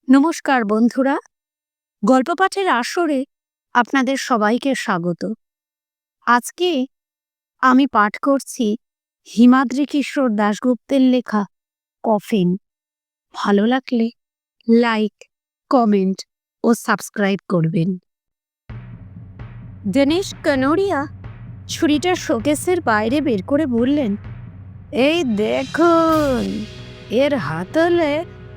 নমস্কার বন্ধুরা, গল্প পাঠের আসরে আপনাদের সবাইকে স্বাগত। আজকে আমি পাঠ করছি হিমাদ্রি কিশোর দাশগুপ্তের লেখা কফিন। ভালো লাগলে লাইক, কমেন্ট ও সাবস্ক্রাইব করবেন। দীনেশ কানোরিয়া ছুরিটা শোকেসের বাইরে বের করে বললেন, এই দেখুন, এর হাতলে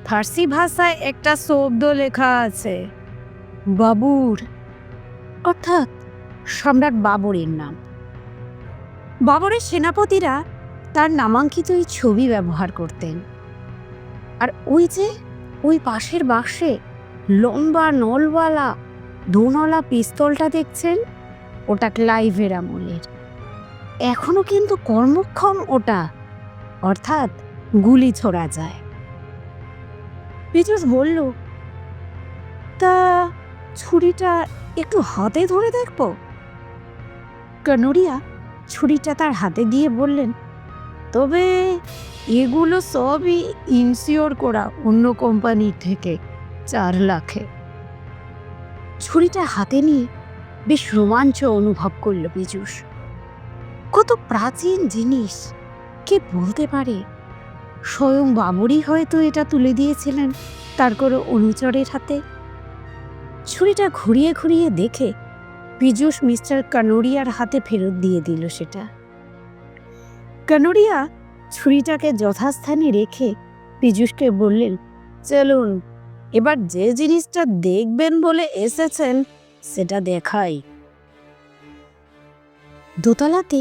ফার্সি ভাষায় একটা শব্দ লেখা আছে, বাবুর, অর্থাৎ সম্রাট বাবরের নাম। বাবরের সেনাপতিরা তার নামাঙ্কিত এই ছবি ব্যবহার করতেন। আর ওই পাশের বাক্সে লম্বা নলওয়ালা দোনলা পিস্তলটা দেখছেন, ওটা ক্লাইভের আমলের। এখনো কিন্তু কর্মক্ষম ওটা, অর্থাৎ গুলি ছোড়া যায়। পিজুস বলল, তা ছুরিটা একটু হাতে ধরে দেখব? কানোরিয়া ছুরিটা তার হাতে দিয়ে বললেন, তবে এগুলো সবই ইনসিওর করা অন্য কোম্পানি থেকে, 4 লাখে। ছুরিটা হাতে নিয়ে বেশ রোমাঞ্চ অনুভব করল পিজুস। কত প্রাচীন জিনিস, কে বলতে পারে স্বয়ং বাবরই হয়তো এটা তুলে দিয়েছিলেন তার কোনো অনুচরের হাতে। ছুরিটা ঘুরিয়ে ঘুরিয়ে দেখে পিজুস মিস্টার কানোরিয়ার হাতে ফেরত দিয়ে দিল সেটা। কানোরিয়া ছুরিটাকে যথাস্থানে রেখে পিজুসকে বললেন, চলুন এবার যে জিনিসটা দেখবেন বলে এসেছেন সেটা দেখাই। দোতলাতে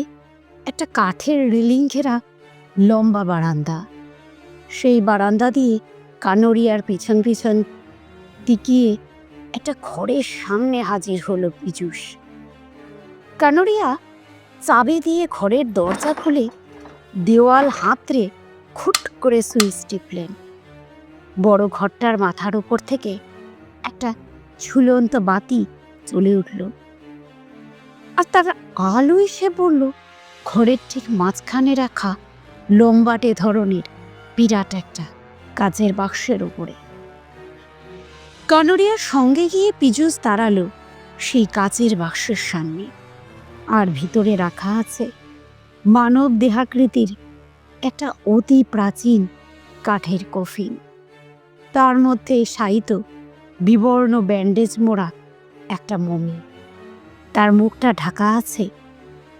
একটা কাঠের রেলিং ঘেরা লম্বা বারান্দা। সেই বারান্দা দিয়ে কানোরিয়ার পিছন পিছন টিকিয়ে একটা ঘরের সামনে হাজির হলো পিজুস। কানোরিয়া চাবি দিয়ে ঘরের দরজা খুলে দেওয়াল হাতড়ে খুট করে সুইচ টিপলেন। বড় ঘরটার মাথার উপর থেকে একটা ঝুলন্ত বাতি জ্বলে উঠল, আর তার আলো এসে পড়ল ঘরের ঠিক মাঝখানে রাখা লম্বাটে ধরনের বিরাট একটা কাচের বাক্সের উপরে। কানোরিয়ার সঙ্গে গিয়ে পিজুস দাঁড়ালো সেই কাচের বাক্সের সামনে, আর ভিতরে রাখা আছে মানব দেহাকৃতির একটা অতি প্রাচীন কাঠের কফিন। তার মধ্যে শায়িত বিবর্ণ ব্যান্ডেজ মোড়া একটা মমি। তার মুখটা ঢাকা আছে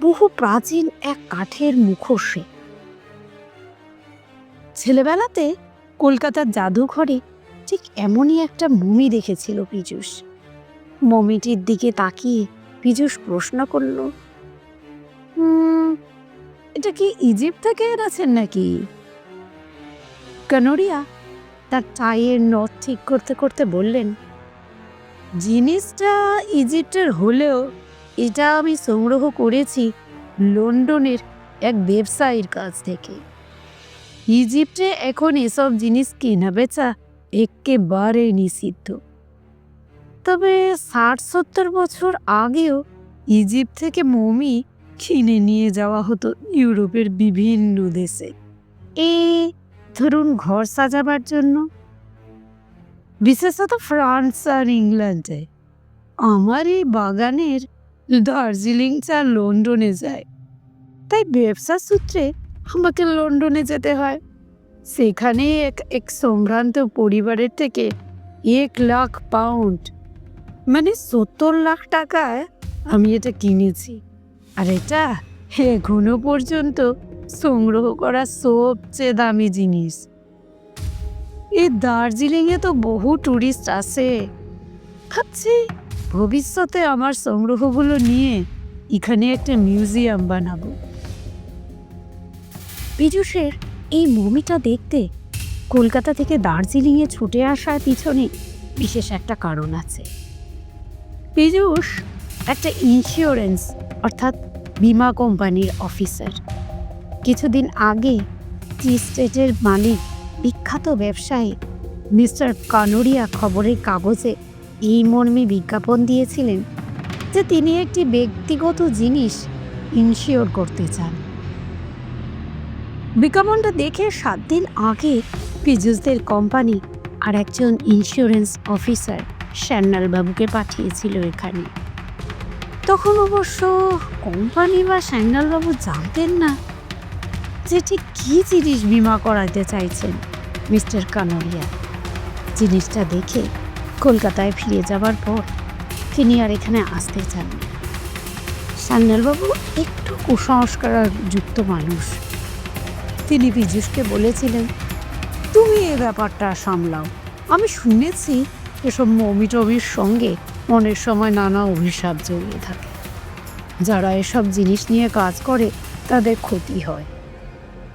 বহু প্রাচীন এক কাঠের মুখোশে। ছেলেবেলাতে কলকাতার জাদুঘরে ঠিক এমনই একটা মমি দেখেছিল পিজুস। মমিটির দিকে তাকিয়ে পিজুস প্রশ্ন করল, এটা কি ইজিপ্ট থেকে এনেছেন নাকি? কানোরিয়া তার টাইয়ের নথ ঠিক করতে করতে বললেন, জিনিসটা ইজিপ্টের হলেও এটা আমি সংগ্রহ করেছি লন্ডনের এক ব্যবসায়ীর কাছ থেকে। ইজিপ্টে এখন এসব জিনিস কেনা বেচা একেবারে নিষিদ্ধ। তবে 60-70 বছর আগেও ইজিপ্ট থেকে মমি কিনে নিয়ে যাওয়া হতো ইউরোপের বিভিন্ন দেশে, ধরুন ঘর সাজাবার জন্য, বিশেষত ফ্রান্স আর ইংল্যান্ডে। আমার এই বাগানের দার্জিলিং চা লন্ডনে যায়, তাই ব্যবসার সূত্রে আমাকে লন্ডনে যেতে হয়। সেখানে এক সম্ভ্রান্ত পরিবারের থেকে 1 লাখ পাউন্ড মানে 70 লাখ টাকায় আমি এটা কিনেছি। আর এটা এখনো পর্যন্ত সংগ্রহ করা সবচেয়ে দামি জিনিস। এই দার্জিলিংয়ে তো বহু ট্যুরিস্ট আসে। ভাবছি ভবিষ্যতে আমার সংগ্রহগুলো নিয়ে এখানে একটা মিউজিয়াম বানাবো। পিজুসের এই মমিটা দেখতে কলকাতা থেকে দার্জিলিংয়ে ছুটে আসার পিছনে বিশেষ একটা কারণ আছে। পিজুস একটা ইন্স্যুরেন্স অর্থাৎ বিমা কোম্পানির অফিসার। কিছুদিন আগে টি স্টেটের মালিক বিখ্যাত ব্যবসায়ী মিস্টার কানোরিয়া খবরের কাগজে এই মর্মে বিজ্ঞাপন দিয়েছিলেন যে তিনি একটি ব্যক্তিগত জিনিস ইনশিওর করতে চান। বিজ্ঞাপনটা দেখে 7 দিন আগে পিজুসদের কোম্পানি আর একজন ইন্স্যুরেন্স অফিসার সান্যালবাবুকে পাঠিয়েছিল এখানে। তখন অবশ্য কোম্পানি বা সান্যালবাবু জানতেন না যে ঠিক কী জিনিস বিমা করাতে চাইছেন মিস্টার কানোরিয়া। জিনিসটা দেখে কলকাতায় ফিরে যাবার পর তিনি আর এখানে আসতে চান। সান্যালবাবু একটু কুসংস্কার যুক্ত মানুষ। তিনি পীযূষকে বলেছিলেন, তুমি এ ব্যাপারটা সামলাও। আমি শুনেছি এসব মমিটমির সঙ্গে অনেক সময় নানা অভিশাপ জড়িয়ে থাকে। যারা এসব জিনিস নিয়ে কাজ করে তাদের ক্ষতি হয়।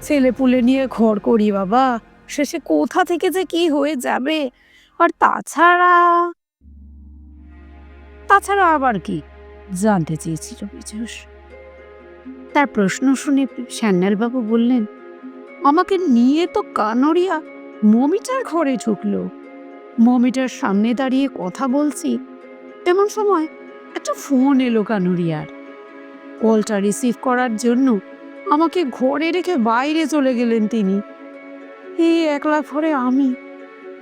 ছেলেপুলে নিয়ে ঘর করি বাবা, শেষে কোথা থেকে যে কি হয়ে যাবে। আর তাছাড়া আবার কি জানতে চেয়েছিল পীযূষ। তার প্রশ্ন শুনে সান্যালবাবু বললেন, আমাকে নিয়ে তো কানোরিয়া মমিটার ঘরে ঢুকলো। মমিটার সামনে দাঁড়িয়ে কথা বলছি, এমন সময় একটা ফোন এলো কানোরিয়ার। কলটা রিসিভ করার জন্য আমাকে ঘরে রেখে বাইরে চলে গেলেন তিনি। এই একলা ঘরে আমি,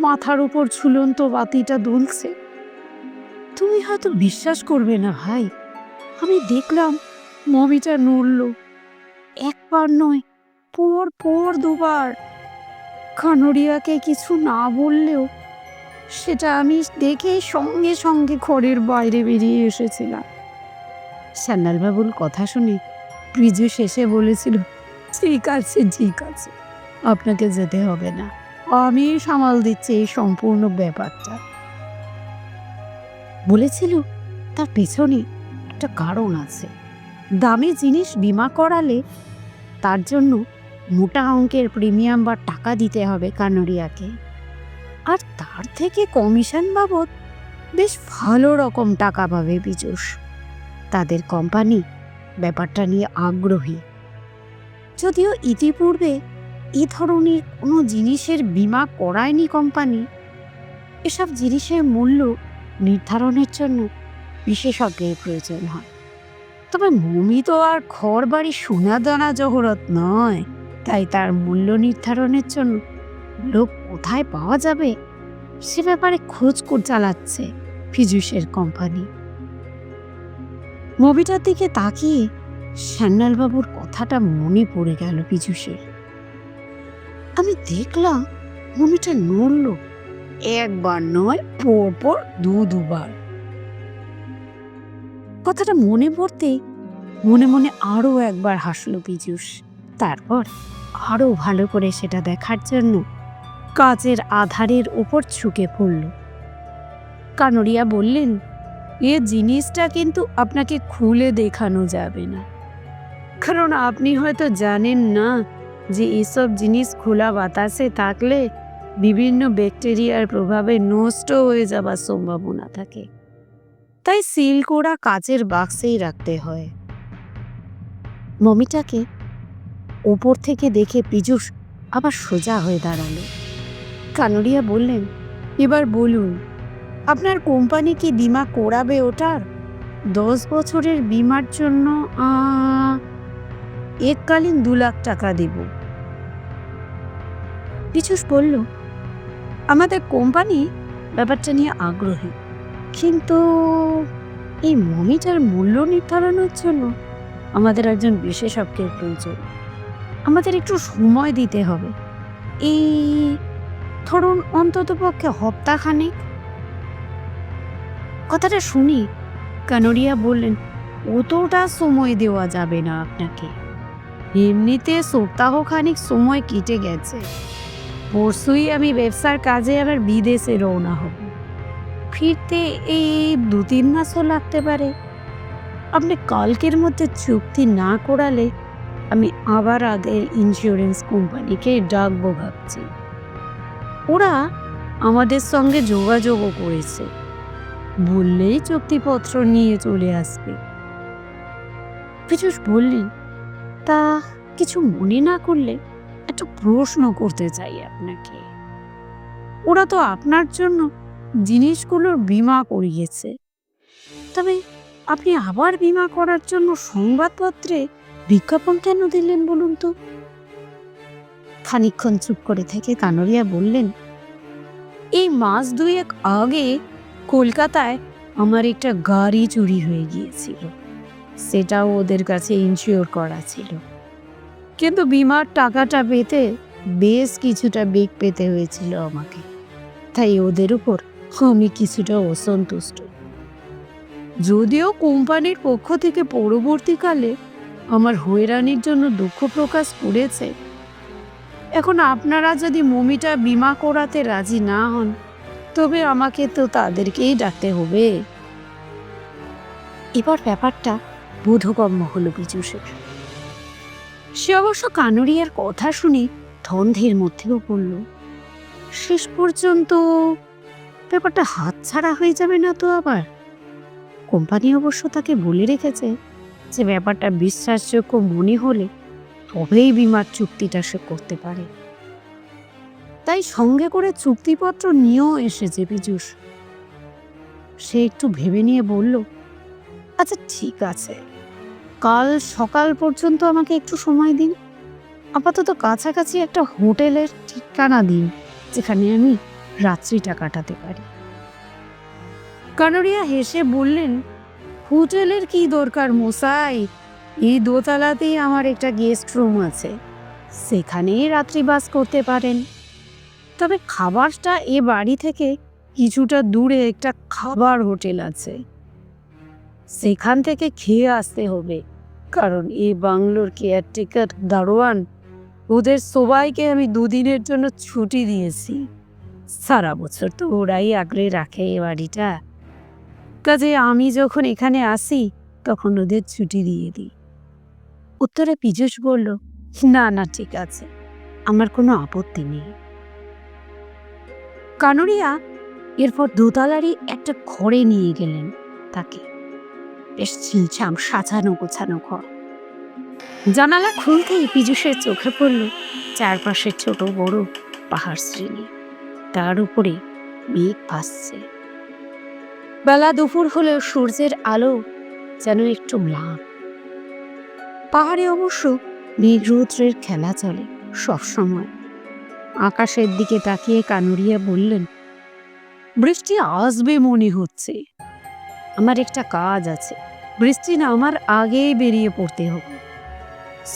মাথার উপর ঝুলন্ত বাতিটা দুলছে। তুমি হয়তো বিশ্বাস করবে না ভাই, আমি দেখলাম মমিটা নড়ল, একবার নয় পর দুবার। কানোরিয়াকে কিছু না বললেও সেটা আমি দেখেই সঙ্গে সঙ্গে ঘরের বাইরে বেরিয়ে এসেছিলাম। সান্যালবাবুর কথা শুনে পীযূষ এসে বলেছিল, ঠিক আছে, আপনাকে যেতে হবে না, আমি সামাল দিচ্ছি এই সম্পূর্ণ ব্যাপারটা। বলেছিল তার পেছনে একটা কারণ আছে। দামি জিনিস বিমা করালে তার জন্য মোটা অঙ্কের প্রিমিয়াম বা টাকা দিতে হবে কানোরিয়াকে, আর তার থেকে কমিশন বাবদ বেশ ভালো রকম টাকা পাবে পীযূষ। তাদের কোম্পানি ব্যাপারটা নিয়ে আগ্রহী। যদিও ইতিপূর্বে এ ধরনের কোনো জিনিসের বিমা করায়নি কোম্পানি, এসব জিনিসের মূল্য নির্ধারণের জন্য বিশেষজ্ঞের প্রয়োজন হয়। তবে মমি তো আর ঘর বাড়ি সোনা দানা জহরত নয়, তাই তার মূল্য নির্ধারণের জন্য লোক কোথায় পাওয়া যাবে সে ব্যাপারে খোঁজ চালাচ্ছে পীযূষের কোম্পানি। মমিটার দিকে তাকিয়ে সান্যালবাবুর কথাটা মনে পড়ে গেল পীযূষের। আমি দেখলাম মমিটা নড়ল, একবার নয় পর দুবার। কথাটা মনে পড়তে মনে মনে আরো একবার হাসল পীযূষ। তারপর আরো ভালো করে সেটা দেখার জন্য কাচের আধারের উপর ঝুঁকে পড়ল। কানোরিয়া বললেন, এ জিনিসটা কিন্তু আপনাকে খুলে দেখানো যাবে না, কারণ আপনি হয়তো জানেন না যে এসব জিনিস খোলা বাতাসে থাকলে বিভিন্ন ব্যাকটেরিয়ার প্রভাবে নষ্ট হয়ে যাবার সম্ভাবনা থাকে। তাই সিল করা কাচের বাক্সেই রাখতে হয়। মমিটাকে ওপর থেকে দেখে পীযূষ আবার সোজা হয়ে দাঁড়ালো। কানোরিয়া বললেন, এবার বলুন, আপনার কোম্পানি কি বিমা করাবে ওটার? 10 বছরের বিমার জন্য এককালীন 2 লাখ টাকা দেব। পীযূষ বলল, আমাদের কোম্পানি ব্যাপারটা নিয়ে আগ্রহী, কিন্তু এই মমিটার মূল্য নির্ধারণের জন্য আমাদের একজন বিশেষজ্ঞের প্রয়োজন। আমাদের একটু সময় দিতে হবে, এই ধরুন অন্তত পক্ষে সপ্তাহখানেক। কথাটা শুনি কানোরিয়া বললেন, অতটা সময় দেওয়া যাবে না আপনাকে। এমনিতে সপ্তাহখানিক সময় কেটে গেছে। পরশুই আমি ব্যবসার কাজে আবার বিদেশে রওনা হব। ফিরতে এই 2-3 মাসও লাগতে পারে। আপনি কালকের মধ্যে চুক্তি না করালে আমি আবার আগে ইন্স্যুরেন্স কোম্পানিকে ডাকবো ভাবছি। ওরা আমাদের সঙ্গে যোগাযোগও করেছে, বললেই চুক্তিপত্র নিয়ে চলে আসবে। পীযূষ বললেন, তা কিছু মনে না করলে একটা প্রশ্ন করতে চাই আপনাকে। ওরা তো আপনার জন্য জিনিসগুলোর বিমা করিয়েছে, তবে আপনি আবার বিমা করার জন্য সংবাদপত্রে বিজ্ঞাপন কেন দিলেন বলুন তো? খানিকক্ষণ চুপ করে থেকে কানোরিয়া বললেন, এই মাস দুয়েক আগে কলকাতায় আমার একটা গাড়ি চুরি হয়ে গিয়েছিল, সেটাও ওদের কাছে ইনশিওর করা ছিল, কিন্তু বিমার টাকাটা পেতে বেশ কিছুটা বেগ পেতে হয়েছিল আমাকে। তাই ওদের উপর আমি কিছুটা অসন্তুষ্ট। যদিও কোম্পানির পক্ষ থেকে পরবর্তীকালে আমার হয়রানির জন্য দুঃখ প্রকাশ করেছে। এখন আপনারা যদি মমিটা বিমা করাতে রাজি না হন, তবে আমাকে তো তাদেরকেই ডাকতে হবে। এবার ব্যাপারটা বোধগম্য হলো পীযূষের। সে অবশ্য কানুরিয়ার কথা শুনে ধন্ধের মধ্যেও পড়ল। শেষ পর্যন্ত ব্যাপারটা হাতছাড়া হয়ে যাবে না তো আবার? কোম্পানি অবশ্য তাকে বলে রেখেছে যে ব্যাপারটা বিশ্বাসযোগ্য মনে হলে তবেই বিমার চুক্তিটা সে করতে পারে। তাই সঙ্গে করে চুক্তিপত্র নিয়েও এসেছে পীযূষ। সে একটু ভেবে নিয়ে বলল, আচ্ছা ঠিক আছে, কাল সকাল পর্যন্ত আমাকে একটু সময় দিন। আপাতত কাছাকাছি একটা হোটেলের ঠিকানা দিন যেখানে আমি রাত্রিটা কাটাতে পারি। কানুরিয়া হেসে বললেন, হোটেলের কি দরকার মশাই, এই দোতলাতেই আমার একটা গেস্ট রুম আছে, সেখানেই রাত্রিবাস করতে পারেন। তবে খাবারটা এ বাড়ি থেকে কিছুটা দূরে একটা খাবার হোটেল আছে, সেখান থেকে খেয়ে আসতে হবে, কারণ এই বাংলোর কেয়ারটেকার দারোয়ান ওদের সবাইকে আমি দুদিনের জন্য ছুটি দিয়েছি। সারা বছর তো ওরাই আগলে রাখে এ বাড়িটা, কাজে আমি যখন এখানে আসি তখন ওদের ছুটি দিয়ে দিই। উত্তরে পীযূষ বলল, না না ঠিক আছে, আমার কোনো আপত্তি নেই। কানুরিয়া এরপর দোতলারই একটা ঘরে নিয়ে গেলেন তাকে। বেশ ছিমছাম সাজানো গোছানো ঘর। জানালা খুলতেই পীযূষের চোখে পড়ল চারপাশে ছোট বড় পাহাড় শ্রেণী, তার উপরে মেঘ ভাসছে। বেলা দুপুর হলেও সূর্যের আলো যেন একটু ম্লান। পাহাড়ে অবশ্য মেঘরৌদ্রের খেলা চলে সবসময়। আকাশের দিকে তাকিয়ে কানুরিয়া বললেন, বৃষ্টি আসবে মনে হচ্ছে। আমার একটা কাজ আছে, বৃষ্টি নামার আগেই বেরিয়ে পড়তে হবে।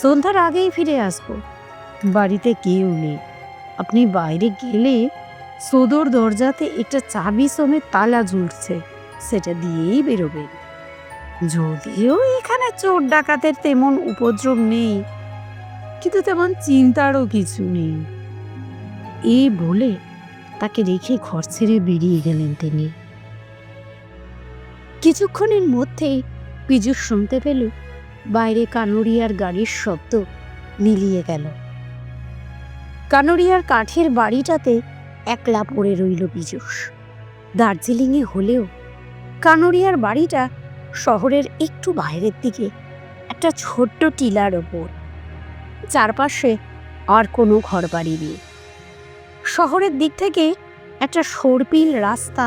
সন্ধ্যার আগেই ফিরে আসব। বাড়িতে কেউ নেই, আপনি বাইরে গেলে সদর দরজাতে একটা চাবি সমেত তালা ঝুলছে, সেটা দিয়েই বেরোবেন। যদিও এখানে চোর ডাকাতের তেমন উপদ্রব নেই, কিন্তু তেমন চিন্তারও কিছু নেই। এই বলে তাকে রেখে ঘর ছেড়ে বেরিয়ে গেলেন তিনি। কিছুক্ষণের মধ্যেই পীযূষ শুনতে পেল বাইরে কানুরিয়ার গাড়ির শব্দ মিলিয়ে গেল। কানুরিয়ার কাঠের বাড়িটাতে একলা পড়ে রইল পীযূষ। দার্জিলিংয়ে হলেও কানুরিয়ার বাড়িটা শহরের একটু বাইরের দিকে একটা ছোট্ট টিলার ওপর। চারপাশে আর কোনো ঘরবাড়ি নেই। শহরের দিক থেকে একটা সর্পিল রাস্তা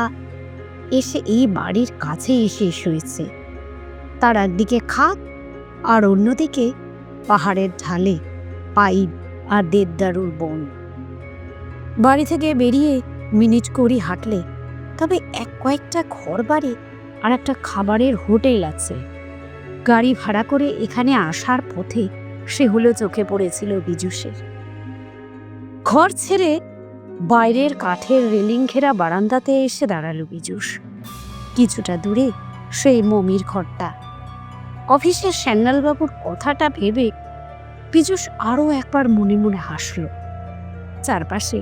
এসে এই বাড়ির কাছে এসে শুয়েছে। তার একদিকে খাদ আর অন্যদিকে পাহাড়ের ঢালে পাইপ আর দেবদারুর বন। বাড়ি থেকে বেরিয়ে মিনিট কুড়ি হাঁটলে তবে কয়েকটা ঘর বাড়ি আর একটা খাবারের হোটেল আছে। গাড়ি ভাড়া করে এখানে আসার পথে সেগুলো চোখে পড়েছিল পীযূষের। ঘর ছেড়ে বাইরের কাঠের রেলিং ঘেরা বারান্দাতে এসে দাঁড়ালো পীযূষ। কিছুটা দূরে সেই মমির ঘরটা। অফিসের সান্যালবাবুর কথাটা ভেবে পীযূষ আরও একবার মনে মনে হাসল। চারপাশে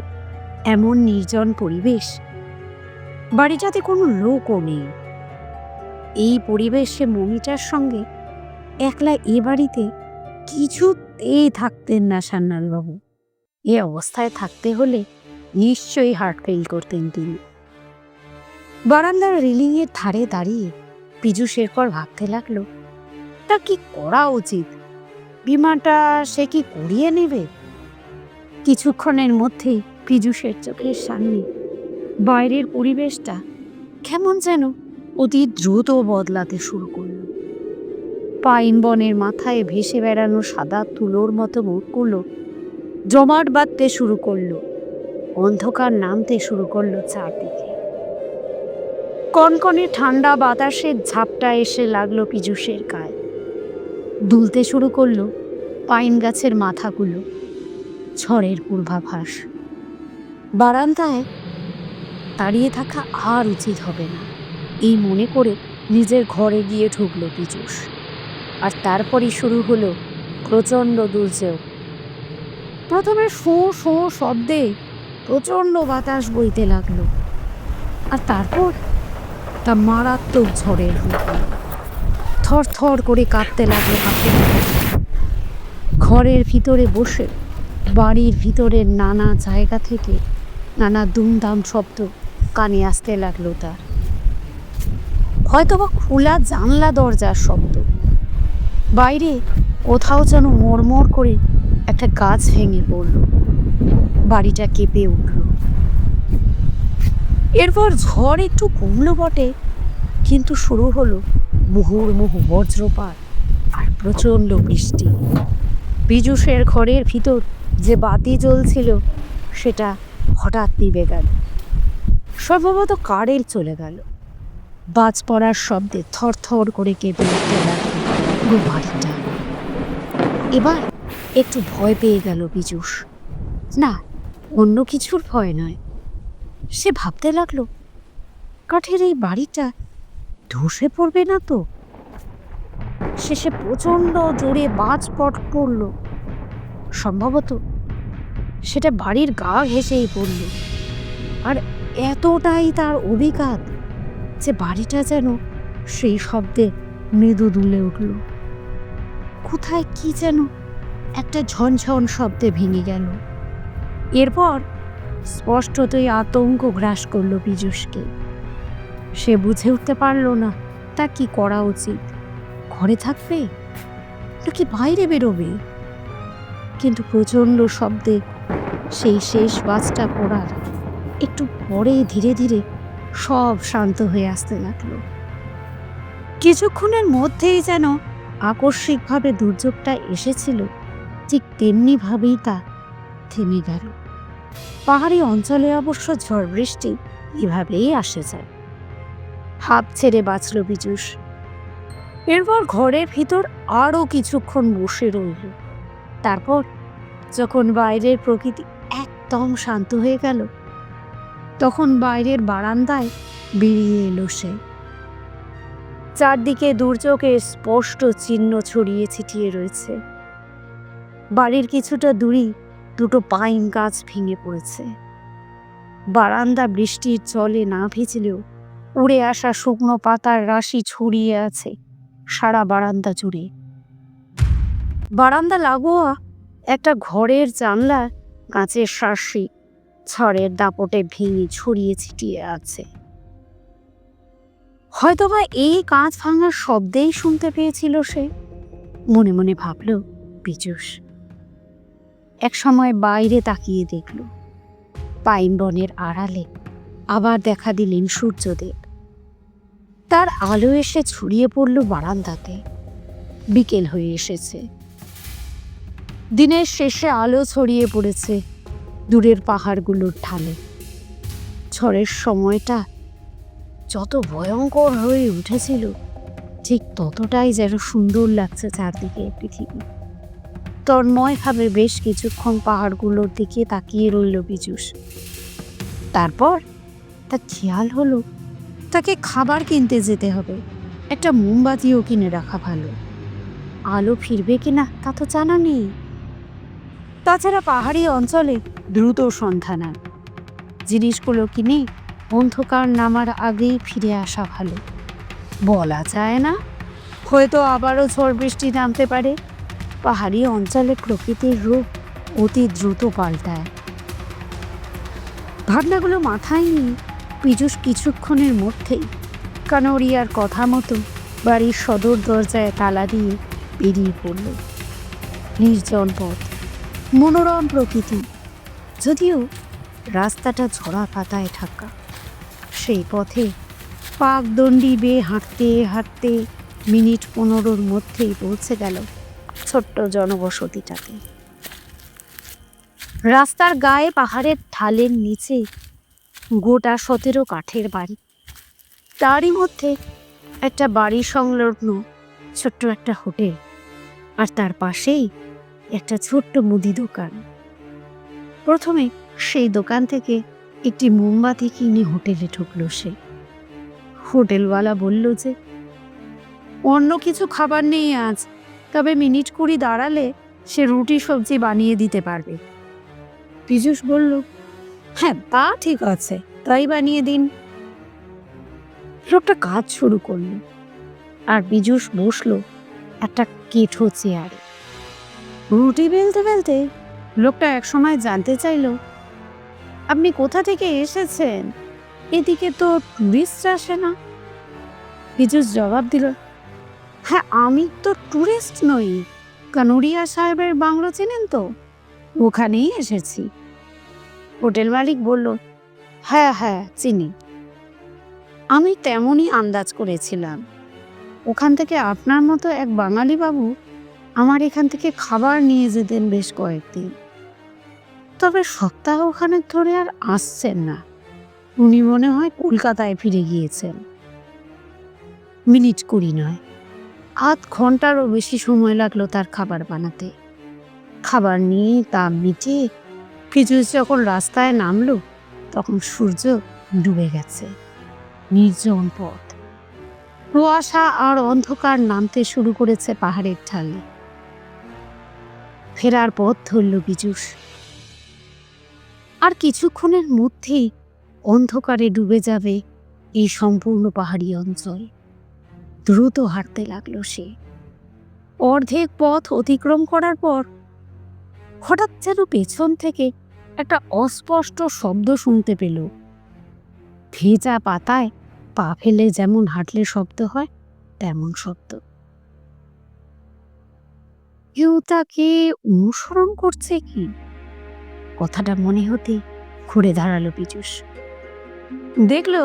এমন নির্জন পরিবেশ, বাড়িটাতে কোনো লোকও নেই। এই পরিবেশে মমিটার সঙ্গে একলা এ বাড়িতে কিছুতেই থাকতেন না সান্যালবাবু। এ অবস্থায় থাকতে হলে নিশ্চয়ই হার্ট ফেল করতেন তিনি। বারান্দার রেলিংয়ের ধারে দাঁড়িয়ে পীযূষ এরপর ভাবতে লাগলো, তা কি করা উচিত? বিমাটা সে কি করিয়ে নেবে? কিছুক্ষণের মধ্যেই পীযূষের চোখের সামনে বাইরের পরিবেশটা কেমন যেন অতি দ্রুত বদলাতে শুরু করল। পাইন বনের মাথায় ভেসে বেড়ানো সাদা তুলোর মতো মুখগুলো জমাট বাঁধতে শুরু করলো। অন্ধকার নামতে শুরু করলো চারদিকে। কনকনে ঠান্ডা বাতাসের ঝাপটা এসে লাগলো পীযূষের গায়ে। দুলতে শুরু করলো পাইন গাছের মাথাগুলো। ঝড়ের পূর্বাভাস। বারান্দায় দাঁড়িয়ে থাকা আর উচিত হবে না, এই মনে করে নিজের ঘরে গিয়ে ঢুকলো পীযূষ। আর তারপরই শুরু হলো প্রচণ্ড দুর্যোগ। প্রথমে শো শো শব্দে প্রচণ্ড বাতাস বইতে লাগলো, আর তারপর তা মারাত্মক ঝড়ের রূপ নিল। থর থর করে কাঁপতে লাগলো পাখির মতো। ঘরের ভিতরে বসে বাড়ির ভিতরের নানা জায়গা থেকে নানা দুমদাম শব্দ কানে আসতে লাগলো তার। হয়তোবা খোলা জানলা দরজার শব্দ। বাইরে কোথাও যেন মরমর করে একটা গাছ ভেঙে পড়ল। বাড়িটা কেঁপে উঠল। এরপর ঝড় একটু কমলো বটে, কিন্তু শুরু হলো মুহুর্মুহু বজ্রপাত আর প্রচণ্ড বৃষ্টি। পীযূষের ঘরের ভিতর যে বাতি জ্বলছিল সেটা হঠাৎ নিভে গেল। সম্ভবত কারেন্ট চলে গেল। বাজ পড়ার শব্দে থরথর করে কেঁপে উঠতে লাগলো পুরো বাড়িটা। এবার একটু ভয় পেয়ে গেল পীযূষ। না, অন্য কিছুর ভয় নয়। সে ভাবতে লাগলো, কাঠের এই বাড়িটা ধসে পড়বে না তো? শেষে প্রচণ্ড জোরে বাজ পড়ল। সম্ভবত সেটা বাড়ির গা ঘেঁষেই পড়ল। আর এতটাই তার অভিঘাত যে বাড়িটা যেন সেই শব্দে মৃদু দুলে উঠল। কোথায় কি যেন একটা ঝনঝন শব্দে ভেঙে গেল। এরপর স্পষ্টতই আতঙ্ক গ্রাস করলো পীযূষকে। সে বুঝে উঠতে পারল না তার কি করা উচিত। ঘরে থাকবে নাকি বাইরে বেরোবে? কিন্তু প্রচণ্ড শব্দে সেই শেষ বাজটা পড়ার একটু পরে ধীরে ধীরে সব শান্ত হয়ে আসতে লাগলো। কিছুক্ষণের মধ্যেই যেন আকস্মিকভাবে দুর্যোগটা এসেছিল, ঠিক তেমনি ভাবেই তা থেমে গেল। পাহাড়ি অঞ্চলে অবশ্য ঝড় বৃষ্টি এভাবেই আসে যায়। হাঁপ ছেড়ে বাঁচল পীযূষ। এরপর ঘরের ভিতর আরও কিছুক্ষণ বসে রইল। তারপর যখন বাইরের প্রকৃতি একদম শান্ত হয়ে গেল, তখন বাইরের বারান্দায় বেরিয়ে এলো সে। চারদিকে দুর্যোগের স্পষ্ট চিহ্ন ছড়িয়ে ছিটিয়ে রয়েছে। বাড়ির কিছুটা দূরেই দুটো পাইন গাছ ভেঙে পড়েছে। বারান্দা বৃষ্টির জলে না ভিজলেও উড়ে আসা শুকনো পাতার রাশি ছড়িয়ে আছে সারা বারান্দা জুড়ে। বারান্দা লাগোয়া একটা ঘরের জানলা কাঁচের শাঁসি ঝড়ের দাপটে ভেঙে ছড়িয়ে ছিটিয়ে আছে। হয়তোবা এই কাঁচ ভাঙার শব্দেই শুনতে পেয়েছিল সে, মনে মনে ভাবল পীযূষ। এক সময় বাইরে তাকিয়ে দেখল পাইন বনের আড়ালে আবার দেখা দিলেন সূর্যদেব। তার আলো এসে ছড়িয়ে পড়ল বারান্দাতে। বিকেল হয়ে এসেছে। দিনের শেষে আলো ছড়িয়ে পড়েছে দূরের পাহাড়গুলোর ঢালে। ঝড়ের সময়টা যত ভয়ঙ্কর হয়ে উঠেছিল, ঠিক ততটাই যেন সুন্দর লাগছে চারদিকে পৃথিবী। তন্ময়ভাবে বেশ কিছুক্ষণ পাহাড়গুলোর দিকে তাকিয়ে রইল পীযূষ। তারপর তার খেয়াল হলো তাকে খাবার কিনতে যেতে হবে। একটা মোমবাতিও কিনে রাখা ভালো। আলো ফিরবে কিনা তা তো জানা নেই। তাছাড়া পাহাড়ি অঞ্চলে দ্রুত সন্ধান। জিনিসগুলো কিনে অন্ধকার নামার আগেই ফিরে আসা ভালো। বলা যায় না, হয়তো আবারও ঝড় বৃষ্টি নামতে পারে। পাহাড়ি অঞ্চলে প্রকৃতির রূপ অতি দ্রুত পাল্টায়। ভাবনাগুলো মাথায় নিয়ে পীযূষ কিছুক্ষণের মধ্যেই কানরিয়ার কথা মতো বাড়ির সদর দরজায় তালা দিয়ে বেরিয়ে পড়ল। নির্জন পথ, মনোরম প্রকৃতি, যদিও রাস্তাটা ঝরা পাতায় ঢাকা। সেই পথে পাকদণ্ডি বেয়ে হাঁটতে হাঁটতে মিনিট 15 মধ্যেই পৌঁছে গেল ছোট্ট জনবসতিটাতে। রাস্তার গায়ে পাহাড়ের ঢালের নিচে গোটা 17 কাঠের বাড়ি, তারই মধ্যে একটা বাড়ি সংলগ্ন ছোট্ট একটা হোটেল, আর তার পাশেই একটা ছোট্ট মুদি দোকান। প্রথমে সেই দোকান থেকে একটি মোমবাতি কিনে হোটেলে ঢুকলো সে। হোটেলওয়ালা বলল যে অন্য কিছু খাবার নেই আজ, তবে মিনিট 20 দাঁড়ালে সে রুটি সবজি বানিয়ে দিতে পারবে। পীযূষ বলল, হ্যাঁ তা ঠিক আছে, তাই বানিয়ে দিন। লোকটা কাজ শুরু করল, আর পীযূষ বসলো একটা কেঠো চেয়ারে। রুটি বেলতে বেলতে লোকটা একসময় জানতে চাইল, আপনি কোথা থেকে এসেছেন? এদিকে তো টুরিস্ট আসে না। পীযূষ জবাব দিল, হ্যাঁ আমি তো টুরিস্ট নই, কানুরিয়া সাহেবের বাংলো চেনেন তো, ওখানেই এসেছি। হোটেল মালিক বলল, হ্যাঁ হ্যাঁ চিনি, আমি তেমনই আন্দাজ করেছিলাম। ওখান থেকে আপনার মতো এক বাঙালি বাবু আমার এখান থেকে খাবার নিয়ে যেতেন বেশ কয়েকদিন, তবে সপ্তাহখানেক ধরে আর আসছেন না। উনি মনে হয় কলকাতায় ফিরে গিয়েছেন। মিনিট 20 নয়, আধ ঘন্টারও বেশি সময় লাগলো তার খাবার বানাতে। খাবার নিয়ে তা মিটিয়ে পীযূষ যখন রাস্তায় নামলো, তখন সূর্য ডুবে গেছে। নির্জন পথ, কুয়াশা আর অন্ধকার নামতে শুরু করেছে পাহাড়ের ঢালে। ফেরার পথ ধরল পীযূষ। আর কিছুক্ষণের মধ্যেই অন্ধকারে ডুবে যাবে এই সম্পূর্ণ পাহাড়ি অঞ্চল। দ্রুত হাঁটতে লাগলো সে। অর্ধেক পথ অতিক্রম করার পর হঠাৎ যেন পেছন থেকে একটা অস্পষ্ট শব্দ শুনতে পেল। ভেজা পাতায় পা ফেলে যেমন হাঁটলে শব্দ হয়, তেমন শব্দ। কেউ তাকে অনুসরণ করছে কি? কথাটা মনে হতে ঘুরে দাঁড়ালো পীযূষ। দেখলো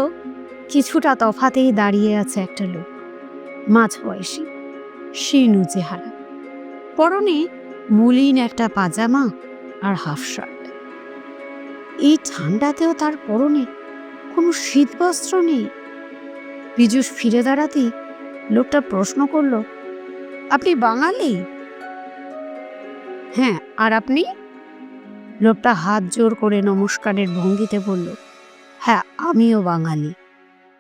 কিছুটা তফাতেই দাঁড়িয়ে আছে একটা লোক, মাঝ বয়সী, শীর্ণ চেহারা, পরনে মলিন একটা পাজামা আর হাফ শার্ট। এই ঠান্ডাতেও তার পরনে কোনো শীতবস্ত্র নেই। পীযূষ ফিরে দাঁড়াতেই লোকটা প্রশ্ন করল, আপনি বাঙালি? হ্যাঁ, আর আপনি? লোকটা হাত জোর করে নমস্কারের ভঙ্গিতে বলল, হ্যাঁ আমিও বাঙালি,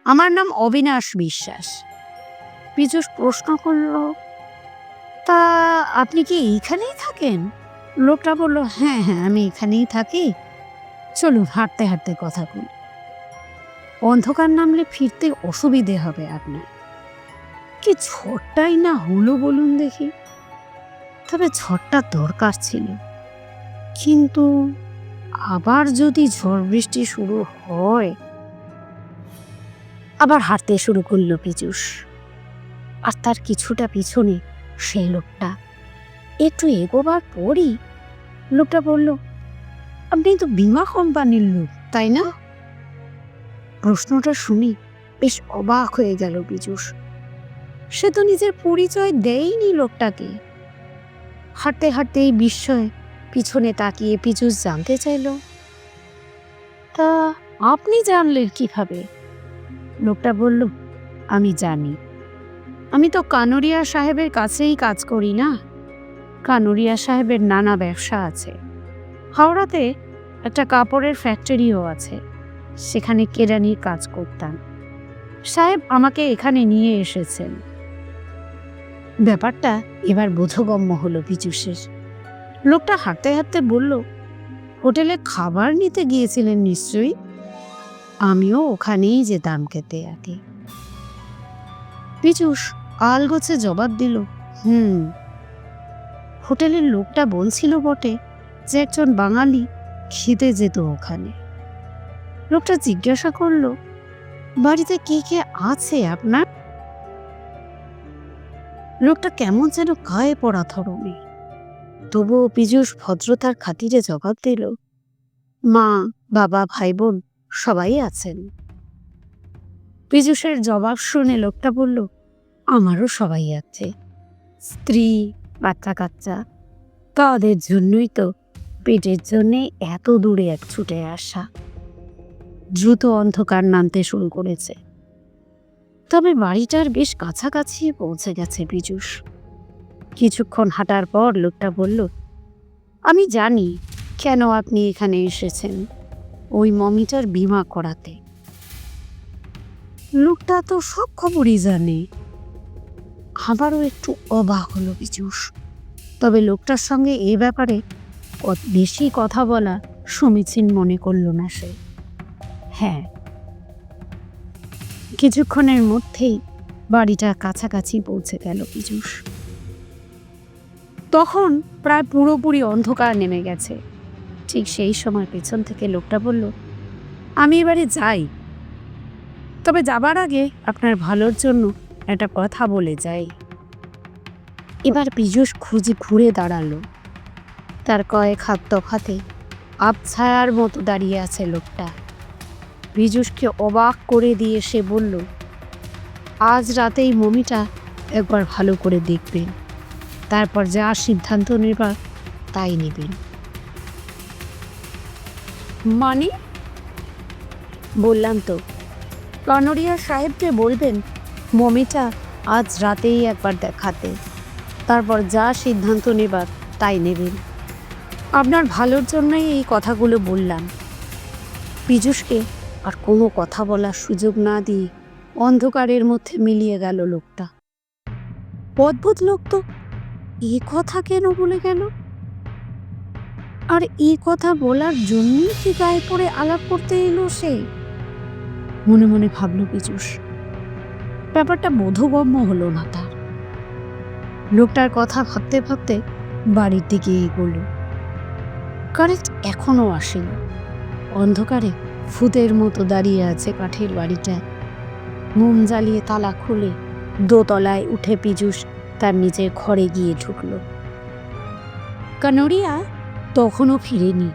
আমার নাম অবিনাশ বিশ্বাস। পীযূষ প্রশ্ন করল, তা আপনি কি এইখানেই থাকেন? লোকটা বলল, হ্যাঁ হ্যাঁ আমি এখানেই থাকি, চলুন হাঁটতে হাঁটতে কথা বলি। অন্ধকার নামলে ফিরতে অসুবিধে হবে আপনার। কি ঝড়টাই না হলো বলুন দেখি। তবে ঝড়টা দরকার ছিল, কিন্তু আবার যদি ঝড় বৃষ্টি শুরু হয়। আবার হাঁটতে শুরু করলো পীযূষ। আর তার কিছুটা পিছনে সেই লোকটা। একটু এগোবার পরই লোকটা বলল, আপনি তো বীমা কোম্পানির লোক তাই না? প্রশ্নটা শুনি বেশ অবাক হয়ে গেল পীযূষ। সে তো নিজের পরিচয় দেয়নি লোকটাকে। হাঁটতে হাঁটতে এই বিস্ময়ে পিছনে তাকিয়ে পীযূষ জানতে চাইল, তা আপনি জানলেন কিভাবে? লোকটা বলল, আমি জানি, আমি তো কানুরিয়া সাহেবের কাছেই কাজ করি না। কানুরিয়া সাহেবের নানা ব্যবসা আছে। হাওড়াতে একটা কাপড়ের ফ্যাক্টরিও আছে, সেখানে কেরানির কাজ করতাম। সাহেব আমাকে এখানে নিয়ে এসেছেন। ব্যাপারটা এবার বোধগম্য হলো পীযূষের। লোকটা হাঁটতে হাঁটতে বলল, হোটেলে খাবার নিতে গিয়েছিলেন নিশ্চয়ই? আমিও ওখানেই যেতাম খেতে আগে। পীযূষ আলগোছে জবাব দিল, হোটেলের লোকটা বলছিল বটে যে একজন বাঙালি খেতে যেত ওখানে। লোকটা জিজ্ঞাসা করল, বাড়িতে কে কে আছে আপনার? লোকটা কেমন যেন গায়ে পড়া ধরনের, তবুও পীযূষ ভদ্রতার খাতিরে জবাব দিল, মা বাবা ভাই বোন সবাই আছেন। পীযূষের জবাব শুনে লোকটা বলল, আমারও সবাই আছে, স্ত্রী বাচ্চা কাচ্চা, তাদের জন্যই তো পেটের জন্যে এত দূরে এক ছুটে আসা। দ্রুত অন্ধকার নামতে শুরু করেছে। তবে বাড়িটার বেশ কাছাকাছি পৌঁছে গেছে পীযূষ। কিছুক্ষণ হাঁটার পর লোকটা বলল, আমি জানি কেন আপনি এখানে এসেছেন, ওই মমিটার বীমা করাতে। লোকটা তো সব খবরই জানে। আবারও একটু অবাক হলো পীযূষ। তবে লোকটার সঙ্গে এ ব্যাপারে বেশি কথা বলা সমীচীন মনে করল না সে। হ্যাঁ, কিছুক্ষণের মধ্যেই বাড়িটা কাছাকাছি পৌঁছে গেল পীযূষ। তখন প্রায় পুরোপুরি অন্ধকার নেমে গেছে। ঠিক সেই সময় পেছন থেকে লোকটা বলল, আমি এবারে যাই, তবে যাবার আগে আপনার ভালোর জন্য একটা কথা বলে যাই। এবার পীযূষ ঘুরে দাঁড়ালো। তার কয়েক হাত তফাতে আবছায়ার মতো দাঁড়িয়ে আছে লোকটা। পীযূষকে অবাক করে দিয়ে সে বলল, আজ রাতেই মমিটা একবার ভালো করে দেখবেন, তারপর যা সিদ্ধান্ত নেবার তাই নেবেন। মানে? বললাম তো, কানোরিয়া সাহেবকে বলবেন মমিটা আজ রাতেই একবার দেখাতে, তারপর যা সিদ্ধান্ত নেবার তাই নেবেন। আপনার ভালোর জন্যই এই কথাগুলো বললাম। পীযূষকে আর কোনো কথা বলার সুযোগ না দিয়ে অন্ধকারের মধ্যে মিলিয়ে গেল লোকটা। অদ্ভুত লোক তো, এই কথা কেন বলে গেল? আর এই কথা বলার জন্যই কি গায়ে পড়ে আলাপ করতে এলো সে? মনে মনে ভাবল পীযূষ। ব্যাপারটা বোধগম্য হলো না তার। লোকটার কথা ভাবতে ভাবতে বাড়ির দিকে এগোল। কারেন্ট এখনো আসেনি। অন্ধকারে ভূতের মতো দাঁড়িয়ে আছে কাঠের বাড়িটায়। মোম জ্বালিয়ে তালা খুলে দোতলায় উঠে পীযূষ তার নিজের ঘরে গিয়ে ঢুকল। কানোরিয়া তখনও ফিরেনি।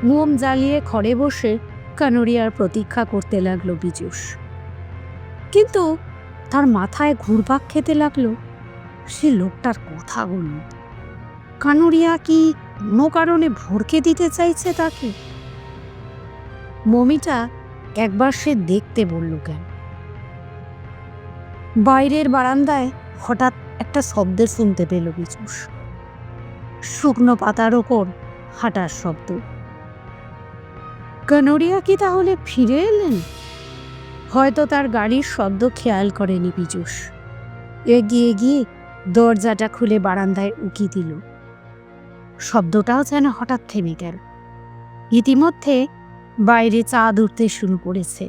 মোম জ্বালিয়ে ঘরে বসে কানোরিয়ার প্রতীক্ষা করতে লাগলো পীযূষ। কিন্তু তার মাথায় ঘুরপাক খেতে লাগলো সে লোকটার কথাগুলো। কানোরিয়া কি কোনো কারণে ভড়কে দিতে চাইছে তাকে? মমিটা একবার সে দেখতে বলল কেন? বাইরের বারান্দায় হঠাৎ একটা শব্দ শুনতে পেল পীযূষ। শুকনো পাতার ওপর হাঁটার শব্দ। কানোরিয়া কি তাহলে ফিরে এলেন? হয়তো তার গাড়ির শব্দ খেয়াল করেনি পীযূষ। এগিয়ে গিয়ে দরজাটা খুলে বারান্দায় উকি দিল। শব্দটাও যেন হঠাৎ থেমে গেল। ইতিমধ্যে বাইরে চাঁদ উঠতে শুরু করেছে।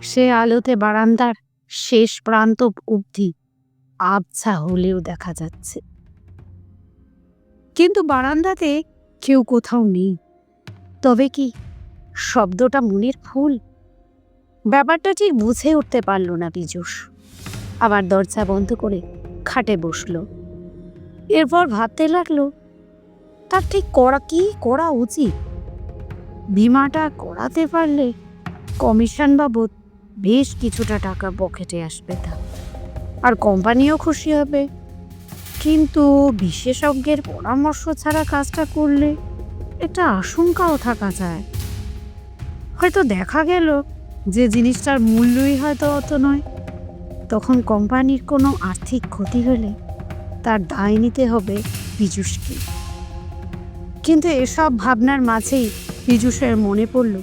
সে আলোতে বারান্দার শেষ প্রান্ত অবধি আবছা হলেও দেখা যাচ্ছে, কিন্তু বারান্দাতে কেউ কোথাও নেই। তবে কি শব্দটা মনের ভুল? ব্যাপারটা ঠিক বুঝে উঠতে পারল না পীযূষ। আবার দরজা বন্ধ করে খাটে বসল। এরপর ভাবতে লাগলো তার ঠিক কি করা উচিত। বীমাটা করাতে পারলে কমিশন বাবদ বেশ কিছুটা টাকা পকেটে আসবে তার, আর কোম্পানিও খুশি হবে। কিন্তু বিশেষজ্ঞের পরামর্শ ছাড়া কাজটা করলে একটা আশঙ্কাও থাকা যায়। হয়তো দেখা গেল যে জিনিসটার মূল্যই হয়তো অত নয়। তখন কোম্পানির কোনো আর্থিক ক্ষতি হলে তার দায় নিতে হবে পীযূষকে। কিন্তু এসব ভাবনার মাঝেই পীযূষের মনে পড়ল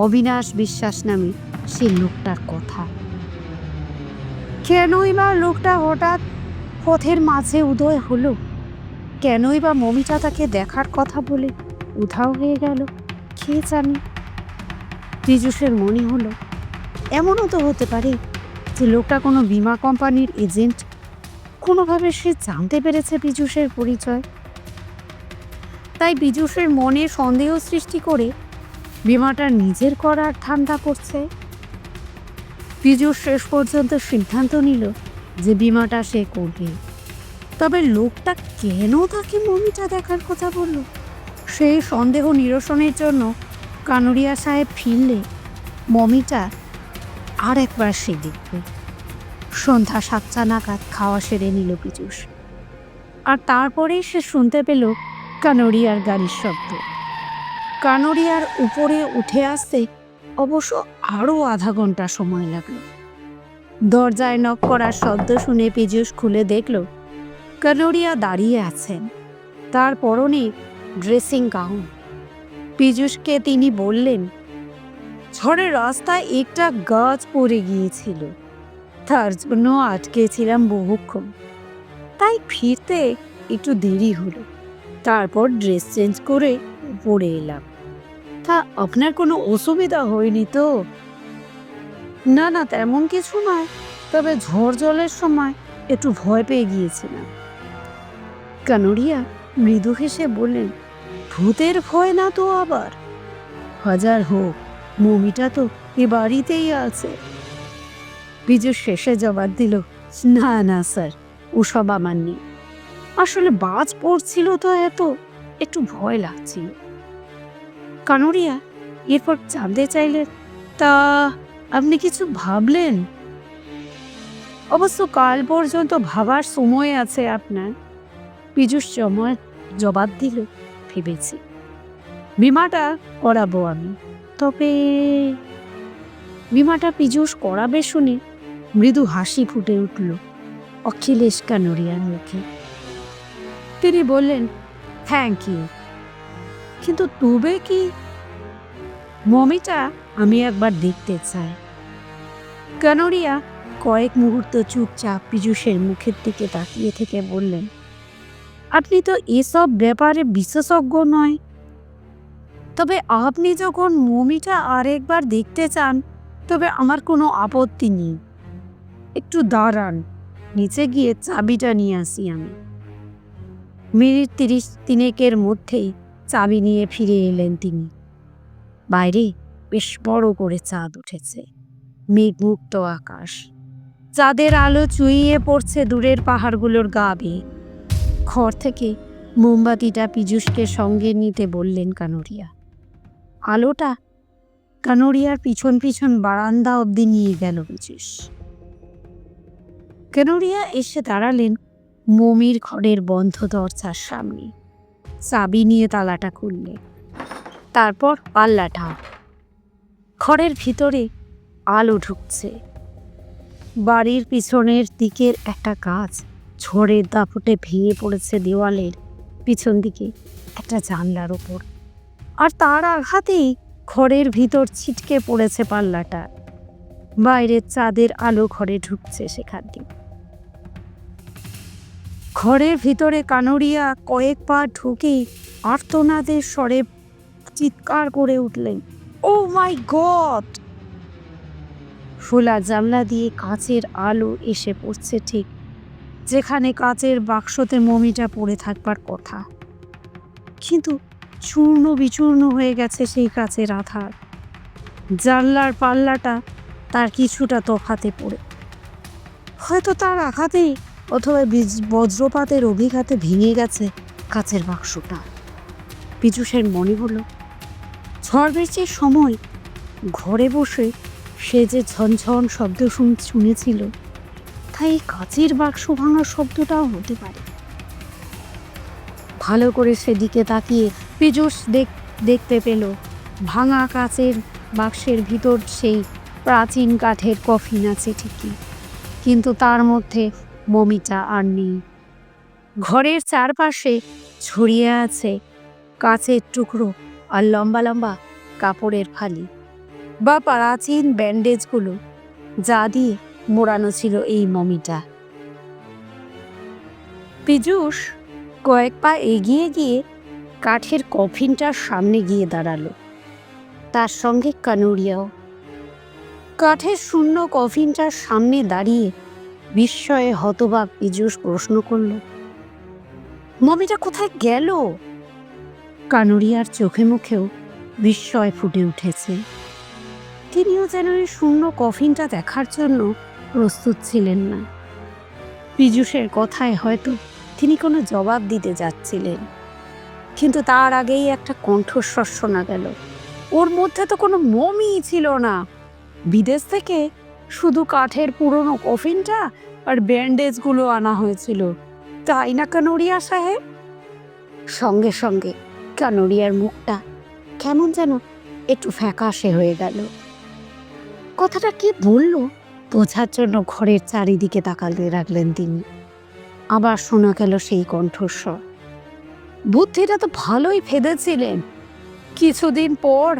অবিনাশ বিশ্বাস নামে সেই লোকটার কথা। কেনই বা লোকটা হঠাৎ পথের মাঝে উদয় হলো? কেনই বা মমিটা তাকে দেখার কথা বলে উধাও হয়ে গেল? কে জানে। পীযূষের মনে হলো এমনও তো হতে পারে যে লোকটা কোনো বীমা কোম্পানির এজেন্ট। কোনোভাবে সে জানতে পেরেছে পীযূষের পরিচয়, তাই পীযূষের মনে সন্দেহ সৃষ্টি করে বীমাটা নিজের করার ধান্দা করছে। পীযূষ শেষ পর্যন্ত সিদ্ধান্ত নিল যে বীমাটা সে করবে। তবে লোকটা কেন তাকে মমিটা দেখার কথা বলল? সেই সন্দেহ নিরসনের জন্য কানোরিয়া সাহেব ফিরলে মমিটা আর একবার সে দেখবে। সন্ধ্যা 7টা নাগাদ খাওয়া সেরে নিল পীযূষ। আর তারপরেই সে শুনতে পেল কানোরিয়ার গাড়ির শব্দ। কানোরিয়ার উপরে উঠে আসতে অবশ্য আরও আধা ঘন্টা সময় লাগলো। দরজায় নক করার শব্দ শুনে পীযূষ খুলে দেখল কানোরিয়া দাঁড়িয়ে আছেন, তার পরনে ড্রেসিং গাউন। পীযূষকে তিনি বললেন, ঝড়ের রাস্তায় একটা গাছ পড়ে গিয়েছিল, তার জন্য আটকেছিলাম বহুক্ষণ, তাই ফিরতে একটু দেরি হলো। তারপর ড্রেস চেঞ্জ করে পরে এলাম। তা আপনার কোনো অসুবিধা হয়নি তো? না না, তেমন কিছু নয়, তবে ঝড় জলের সময় একটু ভয় পেয়ে গিয়েছিলাম। কানোরিয়া মৃদু হেসে বললেন, ভূতের ভয় না তো আবার? হাজার হোক, মমিটা তো এ বাড়িতেই আছে। পীযূষ শেষে জবাব দিল, না না স্যার, ওসব আমার নেই। আসলে বাজ পড়ছিল তো, একটু ভয় লাগছিল। কানোরিয়া এরপর জানতে চাইলেন, তা আপনি কিছু ভাবলেন? অবশ্য কাল পর্যন্ত ভাবার সময় আছে আপনার। পীযূষ জবাব দিল, ভেবেছি বিমাটা করাবো আমি, তবে বিমাটা পীযূষ করাবে শুনে মৃদু হাসি ফুটে উঠল অখিলেশ কানোরিয়ার মুখে। তিনি বললেন, থ্যাংক ইউ, কিন্তু তবে কি? মমিটা আমি একবার দেখতে চাই। কানোরিয়া কয়েক মুহূর্ত চুপচাপ পীযূষের মুখের দিকে তাকিয়ে থেকে বললেন, আপনি তো এসব ব্যাপারে বিশেষজ্ঞ নয়, তবে আপনি যখন মমিটা আরেকবার দেখতে চান তবে আমার কোনো আপত্তি নেই। একটু দাঁড়ান, নিচে গিয়ে চাবিটা নিয়ে আসি আমি। মিনিট 30 মধ্যেই চাবি নিয়ে ফিরে এলেন তিনি। বাইরে বেশ বড় করে চাঁদ উঠেছে, মেঘমুক্ত আকাশ, চাঁদের আলো চুইয়ে পড়ছে দূরের পাহাড়গুলোর গা বেয়ে। ঘর থেকে মোমবাতিটা পীযূষকে সঙ্গে নিতে বললেন কানোরিয়া। আলোটা কানোরিয়ার পিছন পিছন বারান্দা অবধি নিয়ে গেল পীযূষ। কানোরিয়া এসে দাঁড়ালেন মমির ঘরের বন্ধ দরজার সামনে। চাবি নিয়ে তালাটা খুললেন, তারপর পাল্লাটা। ঘরের ভিতরে আলো ঢুকছে। বাড়ির পিছনের দিকের একটা গাছ ঝড়ের দাপটে ভেঙে পড়েছে দেওয়ালের পিছন দিকে একটা জানলার ওপর, আর তার আঘাতেই ঘরের ভিতর ছিটকে পড়েছে পাল্লাটা। বাইরের চাঁদের আলো ঘরে ঢুকছে সেখান দিয়ে। ঘরের ভিতরে কানোরিয়া কয়েক পা ঢুকেই আর্তনাদের স্বরে চিৎকার করে উঠলেন, ও মাই গড! খোলা জানলা দিয়ে কাচের আলো এসে পড়ছে ঠিক যেখানে কাচের বাক্সতে মমিটা পড়ে থাকবার কথা, কিন্তু চূর্ণ বিচূর্ণ হয়ে গেছে সেই কাচের আধার। জানলার পাল্লাটা তার কিছুটা তফাতে পড়ে, হয়তো তার আঘাতেই অথবা বজ্রপাতের অভিঘাতে ভেঙে গেছে কাচের বাক্সটা। পীযূষের মনে হলো ঝড় বৃষ্টির সময় ঘরে বসে সে যে ঝনঝন শব্দ শুনেছিল, তাই কাচের বাক্স ভাঙার শব্দটাও হতে পারে। ভালো করে সেদিকে তাকিয়ে পীযূষ দেখতে পেল ভাঙা কাচের বাক্সের ভিতর সেই প্রাচীন কাঠের কফিন আছে ঠিকই, কিন্তু তার মধ্যে মমিটা আর নেই। ঘরের চারপাশে ছড়িয়ে আছে কাচের টুকরো আর লম্বা লম্বা কাপড়ের ফালি বা প্রাচীন ব্যান্ডেজগুলো যা দিয়ে মোড়ানো ছিল এই মমিটা। পীযূষ কয়েক পা এগিয়ে গিয়ে কাঠের কফিনটার সামনে গিয়ে দাঁড়ালো, তার সঙ্গে কানোরিয়াও। কাঠের শূন্য কফিনটার সামনে দাঁড়িয়ে বিস্ময়ে হতবাক পীযূষ প্রশ্ন করল, মমিটা কোথায় গেল? কানোরিয়ার চোখে মুখেও বিস্ময় ফুটে উঠেছে। তিনিও যেন এই শূন্য কফিনটা দেখার জন্য প্রস্তুত ছিলেন না। পীযূষের কথায় হয়তো তিনি কোনো জবাব দিতে যাচ্ছিলেন, কিন্তু তার আগেই একটা কণ্ঠস্বর শোনা গেল, ওর মধ্যে তো কোনো মমিই ছিল না, বিদেশ থেকে শুধু কাঠের পুরনো কফিনটা আর ব্যান্ডেজগুলো আনা হয়েছিল, তাই না কানোরিয়া সাহেব? সঙ্গে সঙ্গে কানোরিয়ার মুখটা কেমন যেন একটু ফ্যাকাশে হয়ে গেল। কথাটা কি বলল বোঝার জন্য ঘরের চারিদিকে তাকাতে লাগলেন তিনি। আবার শোনা গেল সেই কণ্ঠস্বর, বুদ্ধিটা তো ভালোই ফেঁদেছিলেন, কিছুদিন পর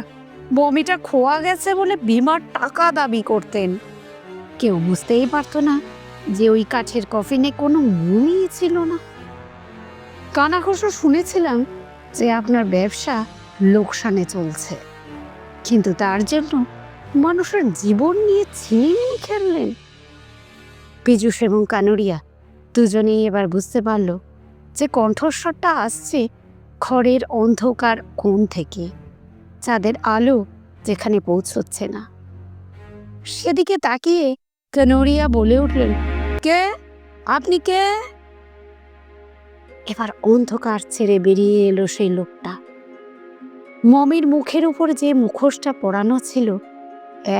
বমিটা খোয়া গেছে বলে বিমার টাকা দাবি করতেন। কেউ বুঝতেই পারতো না যে ওই কাঠের কফিনে কোনো মমিই ছিল না। কানাঘুষো শুনেছিলাম যে আপনার ব্যবসা লোকসানে চলছে, কিন্তু তার জন্য মানুষের জীবন নিয়ে ছিনিমিনি খেললেন। পীযূষ এবং কানোরিয়া দুজনেই এবার বুঝতে পারল যে কণ্ঠস্বরটা আসছে ঘরের অন্ধকার কোণ থেকে, চাঁদের আলো যেখানে পৌঁছচ্ছে না। সেদিকে তাকিয়ে কানোরিয়া বলে উঠলেন, কে? আপনি কে? এবার অন্ধকার ছেড়ে বেরিয়ে এলো সেই লোকটা। মমির মুখের উপর যে মুখোশটা পরানো ছিল,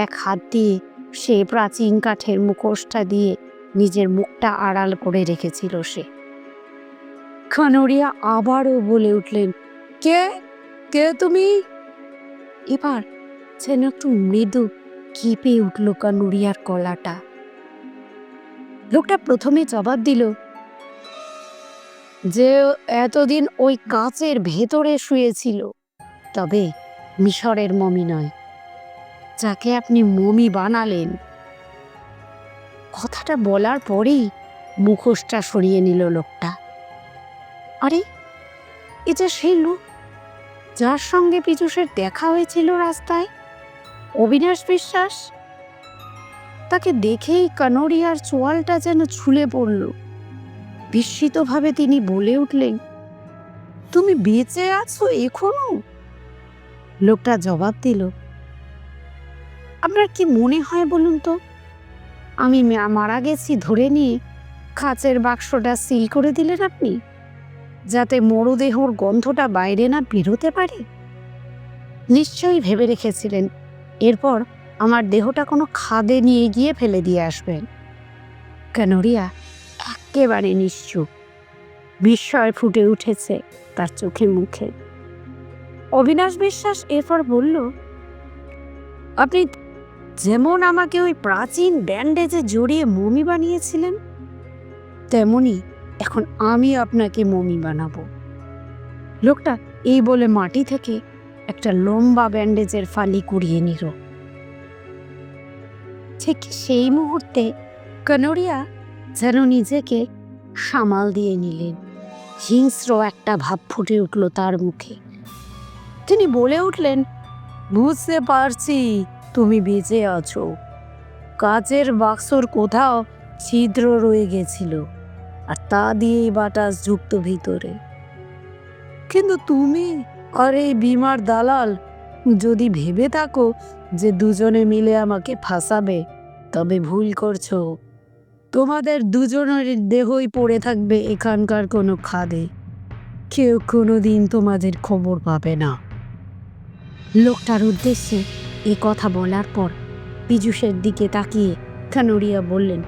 এক হাত দিয়ে সে প্রাচীন কাঠের মুখোশটা দিয়ে নিজের মুখটা আড়াল করে রেখেছিল সে। কানোরিয়া আবারও বলে উঠলেন, কে? কে তুমি? এবার যেন একটু মৃদু কেঁপে উঠল কানোরিয়ার গলাটা। লোকটা প্রথমে জবাব দিল যে এতদিন ওই কাঁচের ভেতরে শুয়েছিল, তবে মিশরের মমি নয়, যাকে আপনি মমি বানালেন। কথাটা বলার পরেই মুখোশটা সরিয়ে নিল লোকটা। আরে, এটা সেই লোক যার সঙ্গে পীযূষের দেখা হয়েছিল রাস্তায়, অবিনাশ বিশ্বাস। তাকে দেখেই কানোরিয়ার চোয়ালটা যেন ছুলে পড়ল। বিস্মিতভাবে তিনি বলে উঠলেন, তুমি বেঁচে আছো এখনো? লোকটা জবাব দিল, আপনার কি মনে হয় বলুন তো, আমি মারা গেছি ধরে নিয়ে কাচের বাক্সটা সিল করে দিলেন আপনি, যাতে মরদেহর গন্ধটা বাইরে না বেরোতে পারে? নিশ্চয়ই ভেবে রেখেছিলেন এরপর আমার দেহটা কোনো খাদে নিয়ে গিয়ে ফেলে দিয়ে আসবেন। কানোরিয়া একেবারে নিশ্চুপ, বিস্ময় ফুটে উঠেছে তার চোখে মুখে। অবিনাশ বিশ্বাস এরপর বলল, আপনি যেমন আমাকে ওই প্রাচীন ব্যান্ডেজে জড়িয়ে মমি বানিয়েছিলেন, তেমনি এখন আমি আপনাকে মমি বানাবো। লোকটা এই বলে মাটি থেকে একটা লম্বা ব্যান্ডেজের ফালি কুড়িয়ে নিল। ঠিক সেই মুহূর্তে কানোরিয়া যেন নিজেকে সামাল দিয়ে নিলেন। হিংস্র একটা ভাব ফুটে উঠল তার মুখে। তিনি বলে উঠলেন, বুঝতে পারছি তুমি বেঁচে আছো। কাচের বাক্সর কোথাও ছিদ্র রয়ে গেছিল, আর তা দিয়েই বাতাস যুক্ত ভিতরে। কিন্তু তুমি আর এই বিমার দালাল যদি ভেবে থাকো যে দুজনে মিলে আমাকে ফাঁসাবে, তবে ভুল করছো। তোমাদের দুজনের দেহই পড়ে থাকবে এখানকার কোনো খাদে, কেউ কোনোদিন তোমাদের খবর পাবে না। লোকটার উদ্দেশ্যে এ কথা বলার পর পীযূষের দিকে তাকিয়ে কানোরিয়া বললেন,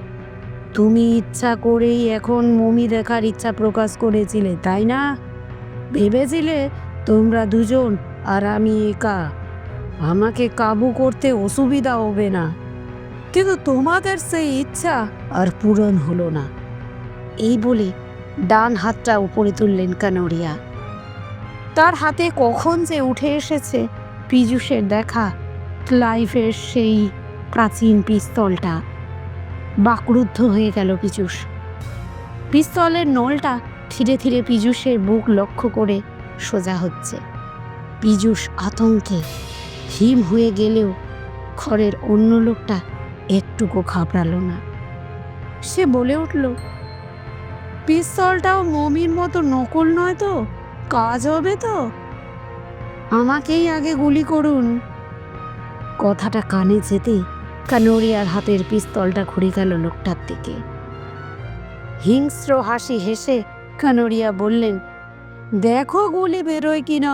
তুমি ইচ্ছা করেই এখন মমি দেখার ইচ্ছা প্রকাশ করেছিলে, তাই না? ভেবেছিলে তোমরা দুজন আর আমি একা, আমাকে কাবু করতে অসুবিধা হবে না। কিন্তু তোমাদের সেই ইচ্ছা আর পূরণ হলো না। এই বলে ডান হাতটা উপরে তুললেন কানোরিয়া। তার হাতে কখন যে উঠে এসেছে পীযূষের দেখা ক্লাইভের সেই প্রাচীন পিস্তলটা। বাকরুদ্ধ হয়ে গেল পীযূষ। পিস্তলের নলটা ধীরে ধীরে পীযূষের বুক লক্ষ্য করে সোজা হচ্ছে। পীযূষ আতঙ্কে হিম হয়ে গেলেও ঘরের অন্য লোকটা একটুকু ঘাবড়ালো না। সে বলে উঠল, পিস্তলটাও মমির মতো নকল নয় তো? কাজ হবে তো? আমাকেই আগে গুলি করুন। কথাটা কানে যেতেই কানোরিয়ার হাতের পিস্তলটা ঘুরে গেল লোকটার দিকে। হিংস্র হাসি হেসে কানোরিয়া বললেন, দেখো গুলি বেরোয় কিনা।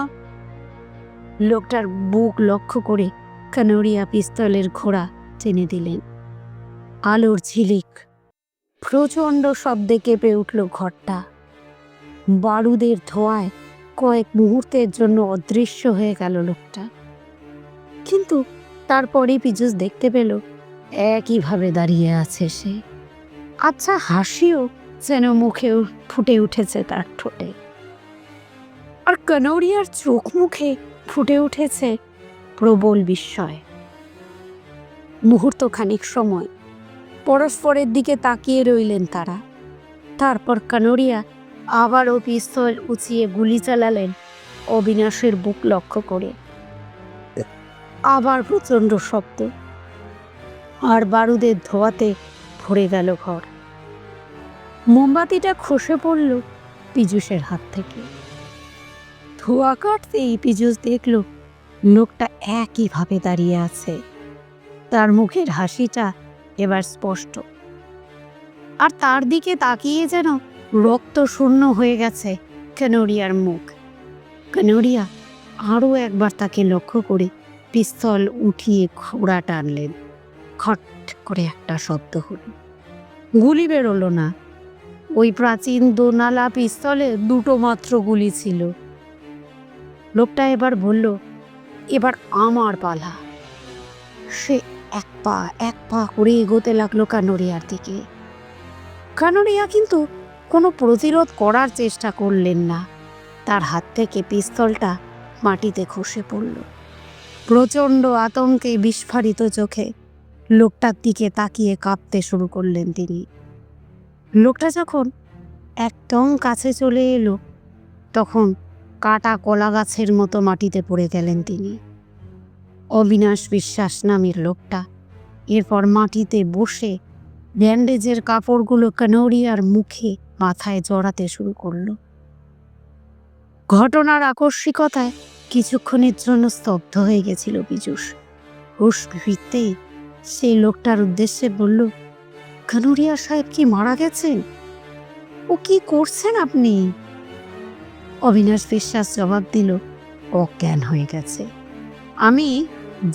লোকটার বুক লক্ষ্য করে কানোরিয়া পিস্তলের ঘোড়া টেনে দিলেন। আলোর ঝিলিক, প্রচণ্ড শব্দে কেঁপে উঠল ঘরটা। বারুদের ধোঁয়ায় কয়েক মুহূর্তের জন্য অদৃশ্য হয়ে গেল লোকটা। কিন্তু তারপরেই পীযূষ দেখতে পেল একইভাবে দাঁড়িয়ে আছে সে। আচ্ছা হাসিও যেন মুখে ফুটে উঠেছে তার ঠোঁটে। আর কানৌরিয়ার চোখ মুখে ফুটে উঠেছে প্রবল বিস্ময়। মুহূর্তখানিক সময় পরস্পরের দিকে তাকিয়ে রইলেন তারা। তারপর কানৌরিয়া আবারও পিস্তল উঁচিয়ে গুলি চালালেন অবিনাশের বুক লক্ষ্য করে। আবার প্রচণ্ড শব্দ, আর বারুদের ধোঁয়াতে ভরে গেল ঘর। মোমবাতিটা খসে পড়ল পীযূষের হাত থেকে। ধোঁয়া কাটতেই পীযূষ দেখল লোকটা একইভাবে দাঁড়িয়ে আছে। তার মুখের হাসিটা এবার স্পষ্ট, আর তার দিকে তাকিয়ে যেন রক্ত শূন্য হয়ে গেছে কানৌরিয়ার মুখ। কানৌরিয়া আরও একবার তাকে লক্ষ্য করে পিস্তল উঠিয়ে ঘোড়া টানলেন। খট করে একটা শব্দ হলো, গুলি বেরোলো না। ওই প্রাচীন দোনালা পিস্তলে দুটো মাত্র গুলি ছিল। লোকটা এবার বলল, এবার আমার পালা। সে এক পা করে এগোতে লাগলো কানৌরিয়ার দিকে। কানৌরিয়া কিন্তু কোনো প্রতিরোধ করার চেষ্টা করলেন না। তার হাত থেকে পিস্তলটা মাটিতে খসে পড়ল। প্রচণ্ড আতঙ্কে বিস্ফারিত চোখে লোকটার দিকে তাকিয়ে কাঁপতে শুরু করলেন তিনি। লোকটা যখন একদম কাছে চলে এলো তখন কাটা কলা গাছের মতো মাটিতে পড়ে গেলেন তিনি। অবিনাশ বিশ্বাস নামের লোকটা এরপর মাটিতে বসে ব্যান্ডেজের কাপড়গুলো কানৌরিয়ার মুখে মাথায় জড়াতে শুরু করলো। ঘটনার আকস্মিকতায় কিছুক্ষণের জন্য স্তব্ধ হয়ে গেছিল পীযূষ। হুঁশ ফিরতেই সেই লোকটার উদ্দেশ্যে বলল, কানৌরিয়া সাহেব কি মারা গেছেন? ও কি করছেন আপনি? অবিনাশ বিশ্বাস জবাব দিল, অজ্ঞান হয়ে গেছে। আমি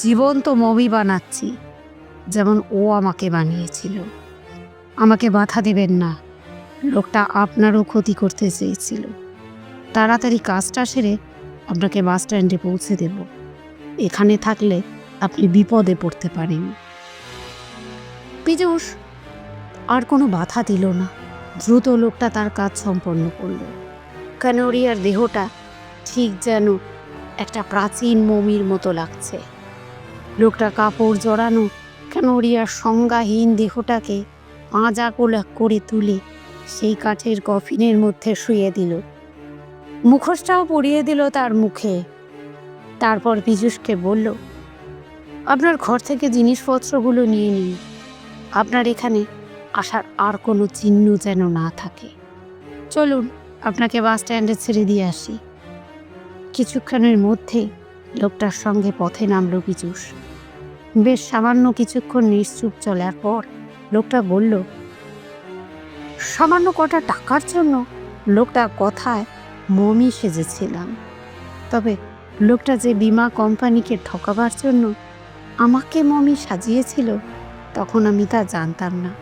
জীবন্ত মমি বানাচ্ছি, যেমন ও আমাকে বানিয়েছিল। আমাকে বাধা দেবেন না, লোকটা আপনারও ক্ষতি করতে চেয়েছিল। তাড়াতাড়ি কাজটা সেরে আপনাকে বাস স্ট্যান্ডে পৌঁছে দেব। এখানে থাকলে আপনি বিপদে পড়তে পারেন। পীযূষ আর কোনো বাধা দিল না। দ্রুত লোকটা তার কাজ সম্পন্ন করল। কানৌরিয়ার দেহটা ঠিক যেন একটা প্রাচীন মমির মতো লাগছে। লোকটা কাপড় জড়ানো কানৌরিয়ার সংজ্ঞাহীন দেহটাকে পাঁজা কোলা করে তুলে সেই কাঠের কফিনের মধ্যে শুয়ে দিল। মুখোশটাও পরিয়ে দিল তার মুখে। তারপর পীযূষকে বলল, আপনার ঘর থেকে জিনিসপত্রগুলো নিয়ে নিন। আপনার এখানে আসার আর কোনো চিহ্ন যেন না থাকে। চলুন আপনাকে বাস স্ট্যান্ডে ছেড়ে দিয়ে আসি। কিছুক্ষণের মধ্যে লোকটার সঙ্গে পথে নামল পীযূষ। বেশ সামান্য কিছুক্ষণ নিশ্চুপ চলার পর লোকটা বলল, সামান্য কটা টাকার জন্য লোকটা কথায় মমি সেজেছিলাম। তবে লোকটা যে বিমা কোম্পানিকে ঠকাবার জন্য আমাকে মমি সাজিয়েছিল তখন আমি তা জানতাম না।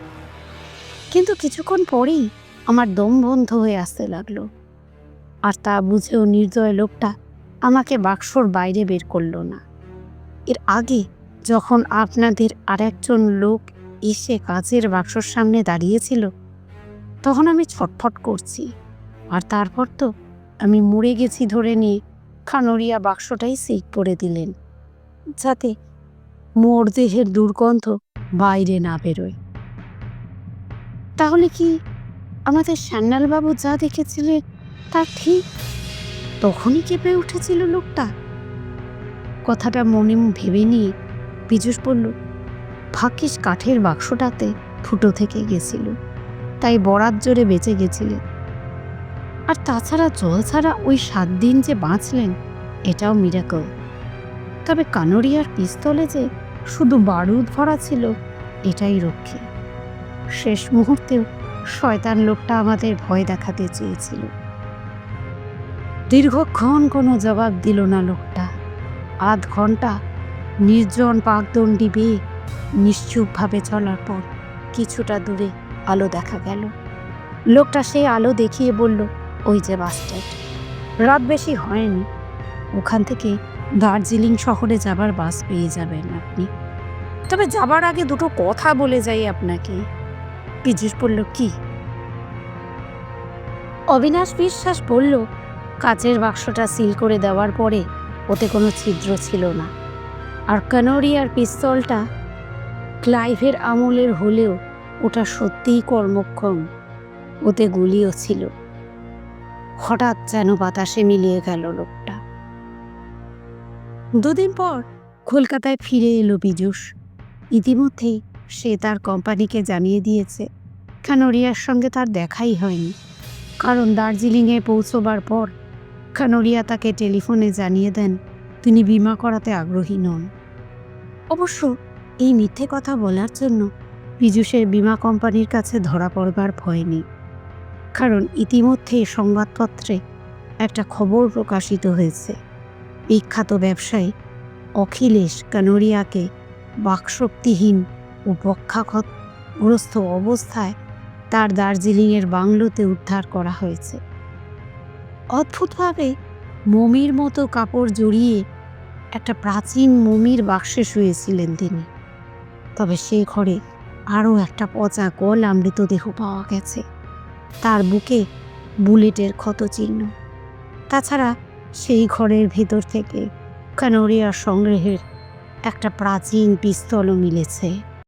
কিন্তু কিছুক্ষণ পরেই আমার দম বন্ধ হয়ে আসতে লাগলো। আর তা বুঝেও নির্দয় লোকটা আমাকে বাক্সর বাইরে বের করলো না। এর আগে যখন আপনাদের আরেকজন লোক এসে কাচের বাক্সর সামনে দাঁড়িয়েছিল তখন আমি ছটফট করছি। আর তারপর তো আমি মরে গেছি ধরে নিয়ে কানৌরিয়া বাক্সটাই সিল করে দিলেন, যাতে মোর দেহের দুর্গন্ধ বাইরে না বেরোয়। তাহলে কি আমাদের সান্যালবাবু যা দেখেছিলেন তা ঠিক? তখনই কেঁপে উঠেছিল লোকটা। কথাটা মনে ভেবে নিয়ে পীযূষ বলল, ভাগ্যিস কাঠের বাক্সটাতে ফুটো থেকে গেছিল, তাই বরাত জোরে বেঁচে গেছিলেন। আর তাছাড়া জল ছাড়া ওই 7 দিন যে বাঁচলেন এটাও মিরাকল। তবে কানৌরিয়ার পিস্তলে যে শুধু বারুদ ভরা ছিল এটাই রক্ষে। শেষ মুহূর্তেও শয়তান লোকটা আমাদের ভয় দেখাতে চেয়েছিল। দীর্ঘক্ষণ কোনো জবাব দিল না লোকটা। আধ ঘন্টা নির্জন পাকদণ্ডী বেয়ে নিশ্চুপভাবে চলার পর কিছুটা দূরে আলো দেখা গেল। লোকটা সেই আলো দেখিয়ে বলল, ওই যে বাস স্ট্যান্ড। রাত বেশি হয়নি, ওখান থেকে দার্জিলিং শহরে যাবার বাস পেয়ে যাবেন আপনি। তবে যাবার আগে দুটো কথা বলে যাই আপনাকে। পীযূষ বলল, কি? অবিনাশ বিশ্বাস বলল, কাচের বাক্সটা সিল করে দেওয়ার পরে ওতে কোনো ছিদ্র ছিল না, আর কানোরিয়ার পিস্তলটা ক্লাইভের আমলের হলেও ওটা সত্যিই কর্মক্ষম, ওতে গুলিও ছিল। হঠাৎ যেন বাতাসে মিলিয়ে গেল লোকটা। দুদিন পর কলকাতায় ফিরে এলো পীযূষ। ইতিমধ্যেই সে তার কোম্পানিকে জানিয়ে দিয়েছে কানোরিয়ার সঙ্গে তার দেখাই হয়নি, কারণ দার্জিলিংয়ে পৌঁছবার পর কানোরিয়া তাকে টেলিফোনে জানিয়ে দেন তিনি বিমা করাতে আগ্রহী নন। অবশ্য এই মিথ্যে কথা বলার জন্য পীযূষের বিমা কোম্পানির কাছে ধরা পড়বার ভয় নেই, কারণ ইতিমধ্যে সংবাদপত্রে একটা খবর প্রকাশিত হয়েছে। বিখ্যাত ব্যবসায়ী অখিলেশ কানোরিয়াকে বাকশক্তিহীন ও পক্ষাঘাতগ্রস্ত অবস্থায় তার দার্জিলিংয়ের বাংলোতে উদ্ধার করা হয়েছে। অদ্ভুতভাবে মমির মতো কাপড় জড়িয়ে একটা প্রাচীন মমির বাক্সে শুয়েছিলেন তিনি। তবে সে ঘরে আরও একটা পচা গলা মৃতদেহ পাওয়া গেছে, তার বুকে বুলেটের ক্ষতচিহ্ন। তাছাড়া সেই ঘরের ভেতর থেকে কানোরিয়ার সংগ্রহের একটা প্রাচীন পিস্তলও মিলেছে।